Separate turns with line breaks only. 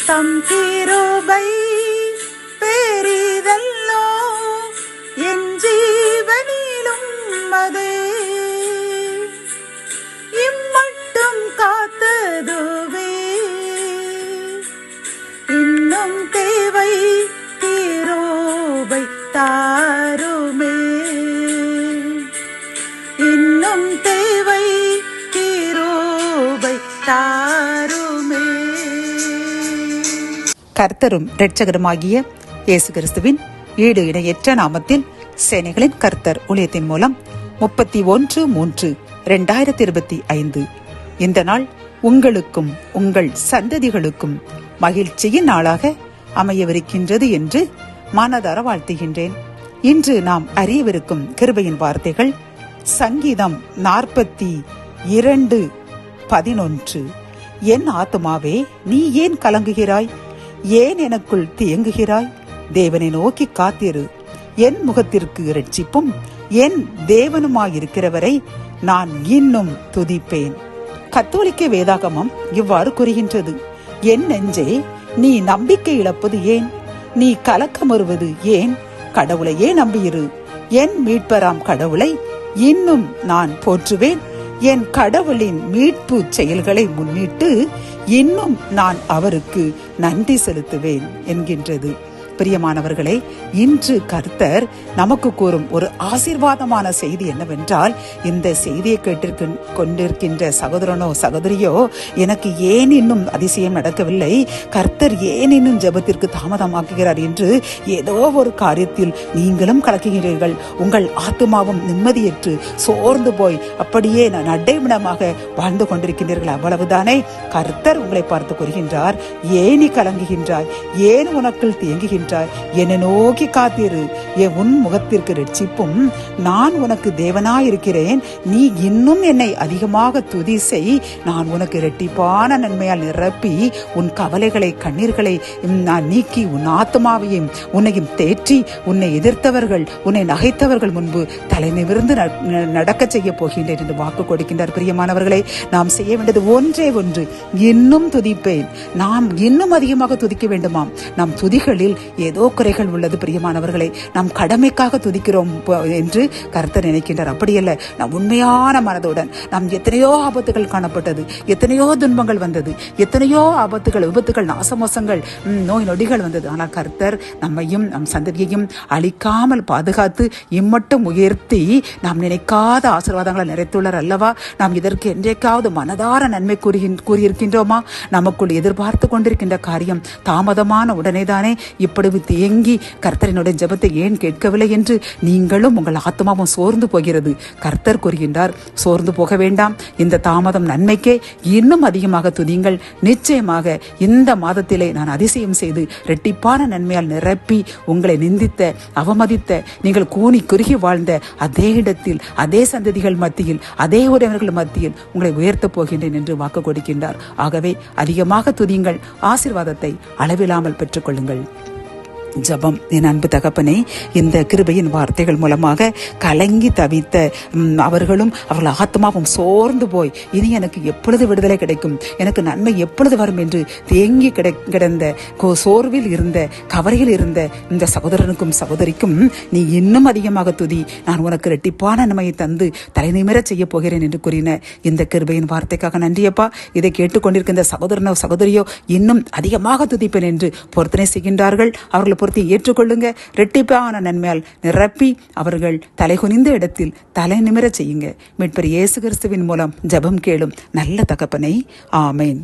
தம் கிருபை பெரிதல்லோ என் ஜீவனிலும் அதே இம்மட்டும் காத்ததுவே இன்னும் தேவை கிருபை தாருமே இன்னும் தேவை கிருபை தாருமே.
கர்த்தரும் இரட்சகருமாகிய இயேசு கிறிஸ்துவின் ஈடு இணையற்ற நாமத்தில் சேனைகளின் கர்த்தர் ஊழியத்தின் மூலம் 31/3/2025 இந்த நாள் உங்களுக்கும் உங்கள் சந்ததிகளுக்கும் மகிழ்ச்சியின் நாளாக அமையவிருக்கின்றது என்று மனதார வாழ்த்துகின்றேன். இன்று நாம் அறியவிருக்கும் கிருபையின் வார்த்தைகள் சங்கீதம் 42:11. என் ஆத்துமாவே, நீ ஏன் கலங்குகிறாய்? ஏன் எனக்குள் தியங்குகிறாய்? தேவனை நோக்கி காத்திரு. என் முகத்திற்கு இரட்சிப்பும் என் தேவனுமாயிருக்கிறவரை நான் இன்னும் துதிப்பேன். கத்தோலிக்க வேதாகமம் இவ்வாறு கூறுகின்றது: என் நெஞ்சே, நீ நம்பிக்கை இழப்பது ஏன்? நீ கலக்கமறுவது ஏன்? கடவுளையே நம்பியிரு. என் மீட்பராம் கடவுளை இன்னும் நான் போற்றுவேன். என் கடவுளின் மீட்பு செயல்களை முன்னிட்டு இன்னும் நான் அவருக்கு நன்றி செலுத்துவேன் என்கின்றது. பிரியமானவர்களே, இன்று கர்த்தர் நமக்கு கூறும் ஒரு ஆசீர்வாதமான செய்தி என்னவென்றால், இந்த செய்தியை கொண்டிருக்கின்ற சகோதரனோ சகோதரியோ, எனக்கு ஏன் இன்னும் அதிசயம் நடக்கவில்லை, கர்த்தர் ஏன் இன்னும் ஜெபத்திற்கு தாமதமாக்குகிறார் என்று ஏதோ ஒரு காரியத்தில் நீங்களும் கலக்குகிறீர்கள். உங்கள் ஆத்துமாவும் நிம்மதியற்று சோர்ந்து போய் அப்படியே நடைமுடமாக வாழ்ந்து கொண்டிருக்கின்றீர்கள். அவ்வளவுதானே? கர்த்தர் உங்களை பார்த்து கூறுகின்றார், ஏன் நீ கலங்குகின்றாய்? ஏன் உனக்குள் தேங்குகின்றாய்? என்னை நோக்கி காத்திரு. உன் முகத்திற்கு இரட்சிப்பும் நான் உனக்கு தேவனாயிருக்கிறேன். நீ இன்னும் என்னை அதிகமாக துதி செய். நான் உனக்கு இரட்டிப்பான நன்மையால் நிரப்பி உன் கவலைகளை கண்ணீர்களை நான் நீக்கி உன் ஆத்மாவையும் உன்னையும் தேற்றி உன்னை எதிர்த்தவர்கள் உன்னை நகைத்தவர்கள் முன்பு தலை நிமிர்ந்து நடக்க செய்ய போகின்றேன் என்று வாக்கு கொடுக்கின்றார். பிரியமானவர்களே, நாம் செய்ய வேண்டியது ஒன்றே ஒன்று, இன்னும் துதிப்பேன். நாம் இன்னும் அதிகமாக துதிக்க வேண்டுமாம். நம் துதிகளில் ஏதோ குறைகள் உள்ளது. பிரியமானவர்களை, நாம் கடமைக்காக துதிக்கிறோம் என்று கர்த்தர் நினைக்கின்றார். அப்படியல்ல, நாம் உண்மையான மனதுடன், நாம் எத்தனையோ ஆபத்துகள் காணப்பட்டது, எத்தனையோ துன்பங்கள் வந்தது, எத்தனையோ ஆபத்துகள், விபத்துகள், நாசமோசங்கள், நோய் நொடிகள் வந்தது. ஆனால் கர்த்தர் நம்மையும் நம் சந்ததியையும் அழிக்காமல் பாதுகாத்து இம்மட்டும் உயர்த்தி நாம் நினைக்காத ஆசீர்வாதங்களை நிறைத்துள்ளார் அல்லவா? நாம் இதற்கு என்றைக்காவது மனதார நன்மை கூறியிருக்கின்றோமா? நமக்குள் எதிர்பார்த்து கொண்டிருக்கின்ற காரியம் தாமதமான உடனேதானே இப்படி தேங்கி கர்த்தரினுடைய ஜெபத்தை ஏன் கேட்கவில்லை என்று நீங்களும் உங்கள் ஆத்மாவும் சோர்ந்து போகிறது. கர்த்தர் கூறுகின்றார், சோர்ந்து போக வேண்டாம். இந்த தாமதம் நன்மைக்கே. இன்னும் அதிகமாக துதியுங்கள். நிச்சயமாக இந்த மாதத்திலே நான் அதிசயம் செய்து இரட்டிப்பான நன்மையால் நிரப்பி உங்களை நிந்தித்த, அவமதித்த, நீங்கள் கூனி குறுகி வாழ்ந்த அதே இடத்தில், அதே சந்ததிகள் மத்தியில், அதே உறவினர்கள் மத்தியில் உங்களை உயர்த்தப் போகின்றேன் என்று வாக்கு கொடுக்கின்றார். ஆகவே அதிகமாக துதியுங்கள். ஆசீர்வாதத்தை அளவில்லாமல் பெற்றுக்கொள்ளுங்கள். ஜபம். என் அன்பு தகப்பனே, இந்த கிருபையின் வார்த்தைகள் மூலமாக கலங்கி தவித்த அவர்களும் அவர்கள் ஆத்மாவும் சோர்ந்து போய் இனி எனக்கு எப்பொழுது விடுதலை கிடைக்கும், எனக்கு நன்மை எப்பொழுது வரும் என்று தேங்கி கிடந்த சோர்வில் இருந்த, கவலையில் இருந்த இந்த சகோதரனுக்கும் சகோதரிக்கும் நீ இன்னும் அதிகமாக துதி, நான் உனக்கு இரட்டிப்பான நன்மையை தந்து தலை நிமிர செய்ய போகிறேன் என்று கூறின இந்த கிருபையின் வார்த்தைக்காக நன்றியப்பா. இதை கேட்டுக்கொண்டிருக்கின்ற சகோதரனோ சகோதரியோ இன்னும் அதிகமாக துதிப்பேன் என்று பொருத்தனை செய்கின்றார்கள். அவர்கள் பொருத்தி ஏற்றுக்கொள்ளுங்க. இரட்டிப்பான நன்மையால் நிரப்பி அவர்கள் தலைகுனிந்த இடத்தில் தலை நிமிர செய்யுங்க. மீட்பர் இயேசு கிறிஸ்துவின் மூலம் ஜெபம் கேளும் நல்ல தகப்பனே. ஆமேன்.